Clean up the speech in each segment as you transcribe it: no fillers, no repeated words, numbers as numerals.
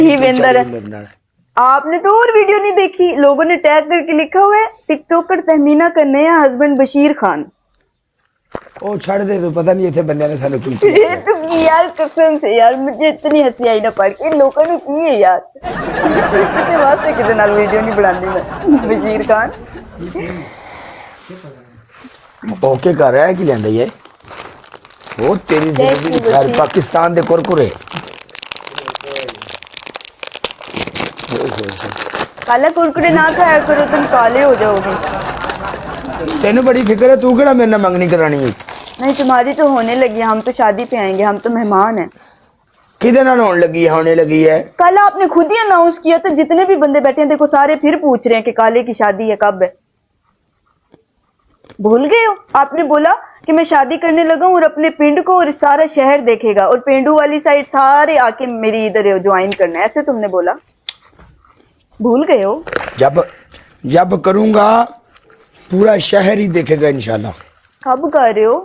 ही वेंदर है। आपने तो और वीडियो नहीं देखी, लोगों ने टैग करके लिखा हुआ है टिकटॉकर तहमीना का नया हस्बैंड बशीर खान। ओ छड़ दे, तो पता नहीं इतने बंदे ने सानू की ये तो की यार, कसम से यार मुझे इतनी हंसी आई ना पढ़ के, लोगों ने की है यार। कितने वास्ते कितने नाल वीडियो नहीं बनानी मैं बशीर खान। ओके कर रहा है कि लेंदा ये वो तेरी जिंदगी दी खैर। पाकिस्तान दे कुरकुरे काला कुरकुरे ना खाया करो, तुम काले हो जाओगे। तेनू बड़ी फिक्र है, तू केड़ा मेरे नाल मंगनी करानी है? नहीं तुम्हारी तो होने लगी है, हम तो शादी पे आएंगे, हम तो मेहमान हैं। किधर ना होने लगी है? होने लगी है। कल आपने खुद ही अनाउंस किया था, जितने भी बंदे बैठे हैं देखो सारे फिर पूछ रहे हैं कि काले की शादी है, कब है? भूल गए हो? आपने बोला कि मैं शादी करने लगा हूँ और अपने पिंड को और सारा शहर देखेगा, और पेंडू वाली साइड सारे आके मेरी इधर ज्वाइन करना है, ऐसे तुमने बोला। भूल गए हो? जब करूंगा पूरा शहर ही देखेगा इंशाल्लाह। कब कर रहे हो?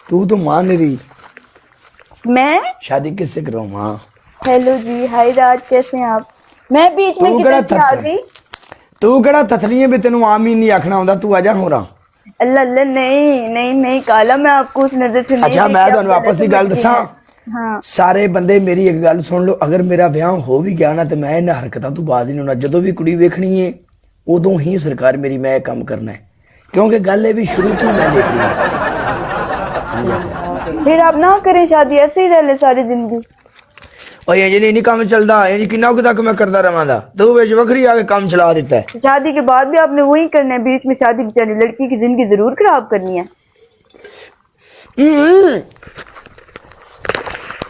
तू तो मान रही। मैं शादी किससे कराऊं? हाँ हेलो जी, हाय राज, कैसे हैं आप? मैं बीच में किधर से आ गई? तू केड़ा तथली है भी तेनू आमीन नहीं आखना होंदा? तू आजा हो रहा। अल्लाह अल्लाह, नहीं नहीं नहीं काला, मैं आपको उस नजर से नहीं अच्छा देखी, मैं आप तुहानू आपस की गल दसा। हाँ सारे बंदे मेरी एक गल सुन लो, अगर मेरा ब्याह हो भी गया ना तो मैं इन हरकतों तो बाज नहीं होना। जो भी कुड़ी वेखनी है उदों ही सरकार मेरी मैं काम करना है, क्योंकि गल ये भी शुरू तो मैं देख रही हूं। समझा? फिर आप ना करें शादी, ऐसे ही रह ले सारी जिंदगी। और ये नहीं काम चलता ये किन्ना तक मैं करता रहा, तू बेच वखरी आके काम चला देता है। शादी के बाद भी आपने वही करना है, बीच में शादी बेचारी लड़की की जिंदगी जरूर खराब करनी है।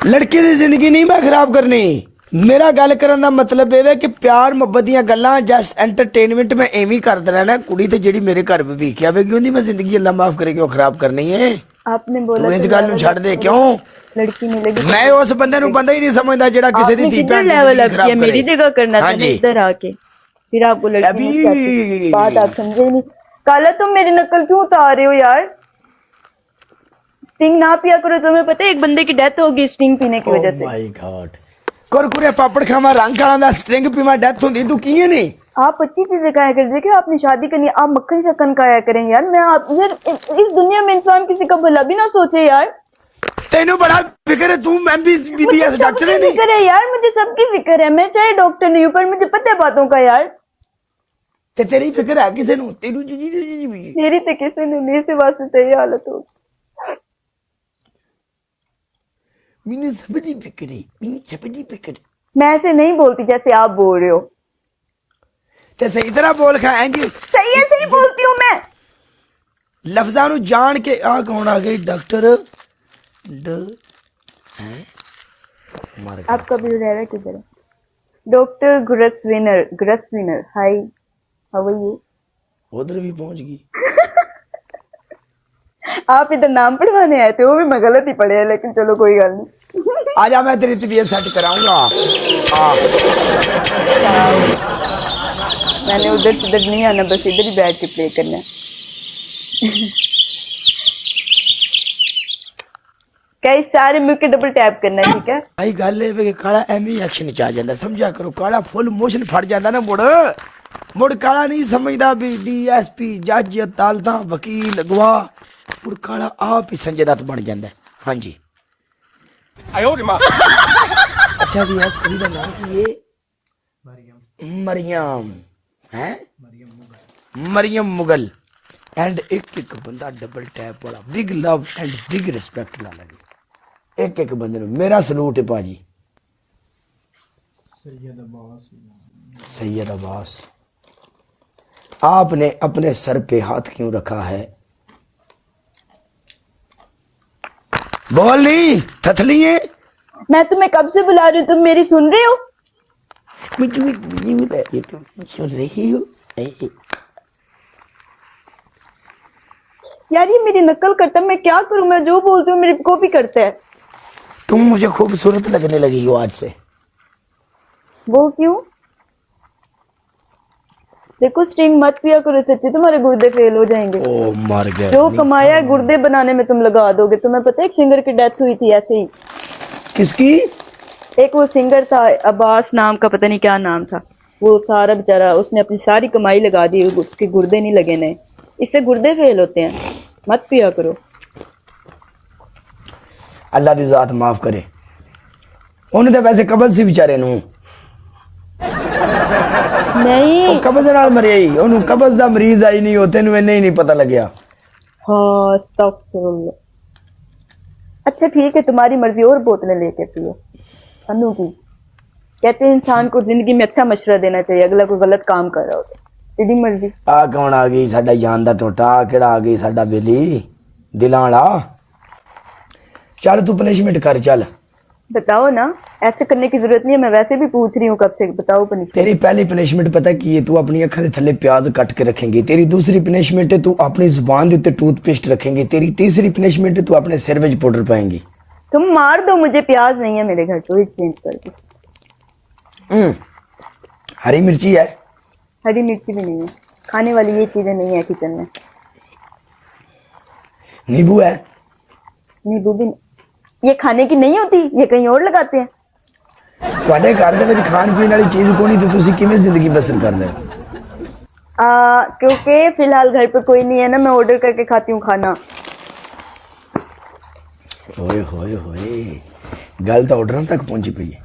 लड़के की जिंदगी नहीं मैं खराब करनी। मेरा गल करन दा मतलब ये है कि प्यार मुहब्बत दी गल्लां जस्ट एंटरटेनमेंट में एवं ही करदा रहना। कुड़ी ते जेड़ी मेरे घर वेखी आवेगी उंदी मैं जिंदगी अल्लाह माफ करे क्यों खराब करनी है? आपने बोला तू इस गल नूं छड्ड दे। क्यों लड़की नहीं लगी? मैं उस बंदे नूं बंदा ही नहीं समझदा जेड़ा किसी दी धी भैन दी लेवल जिंदगी अप खराब किया, करे। मेरी जगह करना था ना इधर आके, फिर आपको लड़की नहीं चाहती। बात आप समझे नहीं। काला तुम मेरी नकल क्यों उतार रहे हो यार? स्टिंग ना पिया करो, तुम्हें पता है एक बंदे की डेथ होगी स्टिंग पीने की वजह से। माय गॉड, कुरकुरे पापड़ खावा रंग खाना दा स्ट्रिंग पीवा डेथ होंदी, तू की नहीं? आप अच्छी चीजें खाया कर, देखिए आपने शादी करनी है, आप मक्खन शक्कन खाया करें यार। मैं आप यार इस दुनिया में इंसान किसी का भला भी ना सोचे यार। तेनू बड़ा फिक्र है, तू MBBS डॉक्टर है नहीं? फिक्र है यार, मुझे सबकी फिक्र है, मैं चाहे डॉक्टर नहीं हूँ पर मुझे पता है बातों का यार। ते तेरी फिक्र है किसे नू? तेनू मेरी तो किसी ने नहीं, से वास्ते सही हालत हो। मैंने समझी फिक्र है, मैंने समझी फिक्र। मैं ऐसे नहीं बोलती जैसे आप बोल रहे हो। ते सही तरह बोल खा जी। सही ऐसे ही बोलती हूँ मैं। लफ्जां नू जान के आ कौन आ गई? डॉक्टर आपका भी रहा किधर है? डॉक्टर ग्रसविनर, हाय हाउ आर यू? उधर भी पहुंच गई। आप इधर नाम पढ़वाने आए थे, वो भी मैं गलत ही पढ़े है, लेकिन चलो कोई गल नहीं। आजा मैं तेरी तबीयत सेट कराऊंगा। मैंने उधर से इधर नहीं आना, बस इधर ही बैठ के प्ले करना है। कई सारे मिलके डबल टैप करना है, ठीक है? भाई गल ये काला एमी एक्शन च आ जाता, समझा करो। काला फुल मोशन फट जाता ना, मुड़ काला नहीं समझदा भी DSP जज अदालतां वकील गवाह, मुड़ काला आप ही संजय दत्त बन जाता है। हाँ जी। अच्छा भी इस कुड़ी दा नाम की है? मरियम है, मरियम मुगल। एंड एक बंदा डबल टैप वाला, big love and big respect ला लगे। एक बंदे नूं मेरा सलूट है भाजी। सैयद अब्बास, आपने अपने सर पे हाथ क्यों रखा है? बोल नहीं, थथली है। मैं तुम्हें कब से बुला रही हूँ, तुम मेरी सुन रहे हो? सुन रही हो यार ये मेरी नकल करता है, मैं क्या करूं? मैं जो बोलती हूँ मेरी कॉपी करता है। तुम मुझे खूबसूरत लगने लगी हो आज से। वो क्यों? देखो स्टिंग मत पिया करो, सच्ची तुम्हारे गुर्दे फेल हो जाएंगे। ओ मर गए। जो कमाया है गुर्दे बनाने में तुम लगा दोगे। तुम्हें पता है एक सिंगर की डेथ हुई थी ऐसे ही। किसकी? एक वो सिंगर था अब्बास नाम का, पता नहीं क्या नाम था, वो सारा बेचारा उसने अपनी सारी कमाई लगा दी, उसके गुर्दे नहीं लगे नए, इससे गुर्दे फेल होते हैं, मत पिया करो। अल्लाह दी जात माफ करे। उन्हें तो वैसे कबज सी बेचारे नू, नहीं कबज नाल मरिया ही, ओनू कबज दा मरीज आई नहीं, होते नु इन्हें ही नहीं पता लग्या। हाँ अस्तगफुरुल्लाह। अच्छा ठीक है, तुम्हारी मर्जी, और बोतलें लेके पियो। अनु की कहते हैं इंसान को जिंदगी में अच्छा मशवरा देना चाहिए, अगला कोई गलत काम कर रहा हो तो तेरी मर्जी। आ कौन आ गई साडा जान दा टोटा, आ केड़ा आ गई साडा बेली दिलां वाला। चल तू पनिशमेंट कर चल। बताओ ना, ऐसे करने की जरूरत नहीं है, मैं वैसे भी पूछ रही हूँ कब से, बताओ पनिशमेंट। तेरी पहली पनिशमेंट पता की है? तू अपनी अखा दे थल्ले प्याज कट के रखेंगी। तेरी दूसरी पनिशमेंट है तू अपनी जुबान दे उत्ते टूथपेस्ट रखेंगी। तेरी तीसरी पनिशमेंट है तू अपने सिर विच पाउडर पाएंगी। तुम मार दो मुझे, प्याज नहीं है मेरे घर, तो चेंज कर दो। हरी मिर्ची है? हरी मिर्ची भी नहीं है, खाने वाली ये चीजें नहीं है किचन में। नींबू है? नींबू भी नहीं। ये खाने की नहीं होती, ये कहीं और लगाते हैं। ਤੁਹਾਡੇ घर ਦੇ ਵਿੱਚ ਖਾਣ ਪੀਣ ਵਾਲੀ ਚੀਜ਼ ਕੋਈ ਨਹੀਂ ਤੇ ਤੁਸੀਂ ਕਿਵੇਂ ਜ਼ਿੰਦਗੀ ਬਸਰ ਕਰ ਰਹੇ ਹੋ? क्योंकि फिलहाल घर पे कोई नहीं है ना, मैं ऑर्डर करके खाती हूँ खाना। होए होए होए, गल तो ऑर्डर तक पहुंची पई है।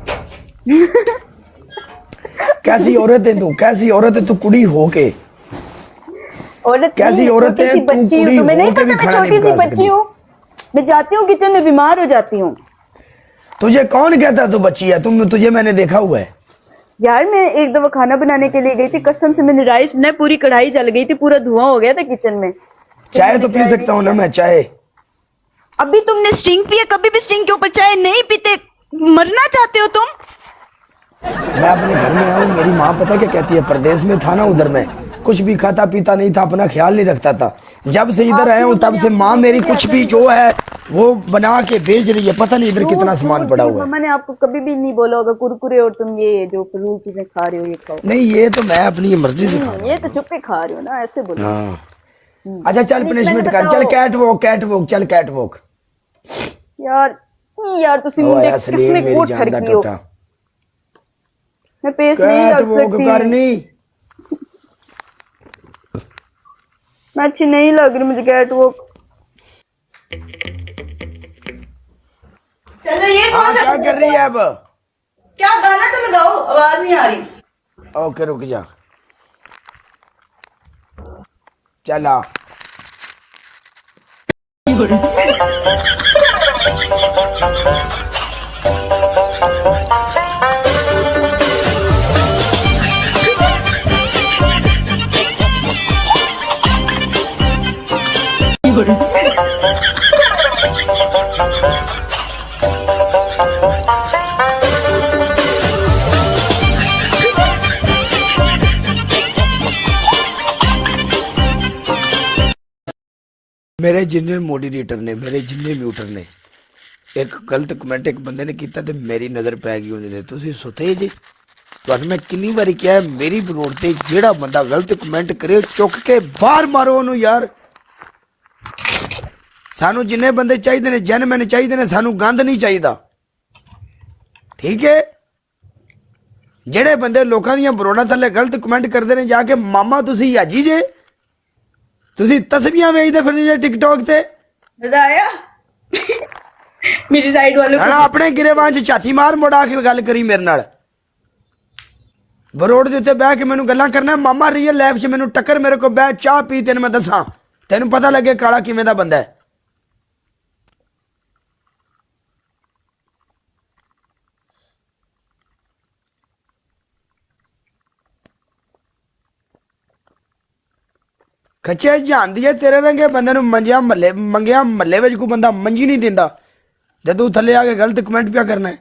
कैसी औरत है तू, कैसी औरत है तू कुड़ी हो के? औरत कैसी नहीं, औरत है छोटी सी तू, बच्ची हूँ, कुड़ी तुम्हें हो नहीं के भी पता मैं खाना नहीं छोटी सी पका बच्ची सकती। हूँ, मैं जाती हूँ किचन में बीमार हो जाती हूँ। तुझे कौन कहता है तू बच्ची है? तुझे मैंने देखा हुआ है। यार मैं एक दफा खाना बनाने के लिए गई थी, कसम से मैंने राइस बनाया, पूरी कढ़ाई जल गई थी, पूरा धुआं हो गया था किचन में। चाय तो पी सकता हूँ ना मैं, चाय। अभी तुमने स्टिंग पिया, कभी भी स्टिंग के ऊपर चाय नहीं पीते, मरना चाहते हो तुम? मैं अपने घर में आऊँ, मेरी माँ पता क्या कहती है? परदेश में था ना, उधर मैं कुछ भी खाता पीता नहीं था, अपना ख्याल नहीं रखता था। जब से इधर आया हूँ तब से माँ मेरी कुछ भी जो है वो बना के भेज रही है। पता नहीं इधर कितना सामान पड़ा हुआ है। मम्मा ने आपको कभी भी नहीं बोला होगा कुरकुरे और तुम ये जो फजूल चीजें खा रहे हो ये खाओ। नहीं, ये तो मैं अपनी मर्जी से खा रहा हूँ। ये तो चुप के खा रहे हो ना, ऐसे बोलो। हाँ। अच्छा चल पनिशमेंट कर, चल कैट वॉक, कैट वॉक, चल कैट वॉक। यार यार तुसी ओ मुंडे यार सलीम किसमें मेरी कोट जान दा ठरकी हो, टोटा। मैं पेश नहीं कैट लग वॉक सकती, करनी। मैं अच्छी नहीं लग रही मुझे कैट वॉक। चलो ये हाँ क्या कर रही है अब? क्या गाना तो लगाओ, आवाज नहीं आ रही। ओके रुक जा, चला। मेरे जिन्ने मोडीरेटर ने, मेरे जिन्ने म्यूटर ने, एक गलत कमेंट एक बंदे ने किया तो मेरी नज़र पै गई ਉਹਦੇ ਤੇ। ਤੁਸੀਂ ਸੁੱਤੇ ਜੀ? ਤੁਹਾਨੂੰ ਮੈਂ ਕਿੰਨੀ ਵਾਰੀ ਕਿਹਾ ਮੇਰੀ ਬਰੋਡ ਤੇ ਜਿਹੜਾ ਬੰਦਾ ਗਲਤ ਕਮੈਂਟ ਕਰੇ ਚੁੱਕ ਕੇ ਬਾਹਰ ਮਾਰੋ ਉਹਨੂੰ ਯਾਰ। ਸਾਨੂੰ ਜਿੰਨੇ ਬੰਦੇ ਚਾਹੀਦੇ ਨੇ ਜੈਨਮੈਨ ਚਾਹੀਦੇ ਨੇ, ਸਾਨੂੰ ਗੰਦ ਨਹੀਂ ਚਾਹੀਦਾ, ਠੀਕ ਹੈ? ਜਿਹੜੇ ਬੰਦੇ ਲੋਕਾਂ ਦੀਆਂ ਬਰੋਡਾਂ ਥੱਲੇ ਗਲਤ ਕਮੈਂਟ ਕਰਦੇ ਨੇ, ਜਾ ਕੇ ਮਾਮਾ ਤੁਸੀਂ ਹਾਜੀ ਜੇ, ਤੁਸੀਂ ਤਸਵੀਰਾਂ ਵੇਚਦੇ ਫਿਰਦੇ ਜੇ ਟਿਕਟੌਕ ਤੇ। दादा मेरी साइड वालों ਹਣਾ ਆਪਣੇ ਗਿਰੇਵਾਂ 'ਚ ਝਾਤੀ ਮਾਰ ਮੁੜਾ ਕੇ ਗੱਲ ਕਰੀ ਮੇਰੇ ਨਾਲ। ਬਰੋਡ ਦੇ ਉੱਤੇ ਬਹਿ ਕੇ ਮੈਨੂੰ ਗੱਲਾਂ ਕਰਨਾ। ਮਾਮਾ ਰੀਅਲ ਲਾਈਫ 'ਚ ਮੈਨੂੰ ਟੱਕਰ, ਮੇਰੇ ਕੋਲ ਬਹਿ ਚਾਹ ਪੀ, ਤੈਨੂੰ ਮੈਂ ਦੱਸਾਂ, ਤੈਨੂੰ ਪਤਾ ਲੱਗੇ ਕਾਲਾ ਕਿਵੇਂ ਦਾ ਬੰਦਾ ਹੈ। ਖੱਚੇ ਜਾਂਦੀ ਹੈ ਤੇਰੇ ਰੰਗੇ ਬੰਦੇ ਨੂੰ ਮੰਗਿਆ ਮਹੱਲੇ ਵਿੱਚ ਕੋਈ ਬੰਦਾ ਮੰਜੀ ਨਹੀਂ ਦਿੰਦਾ, ਤੇ ਤੂੰ ਥੱਲੇ ਆ ਕੇ ਗਲਤ ਕਮੈਂਟ ਪਿਆ ਕਰਨਾ ਹੈ।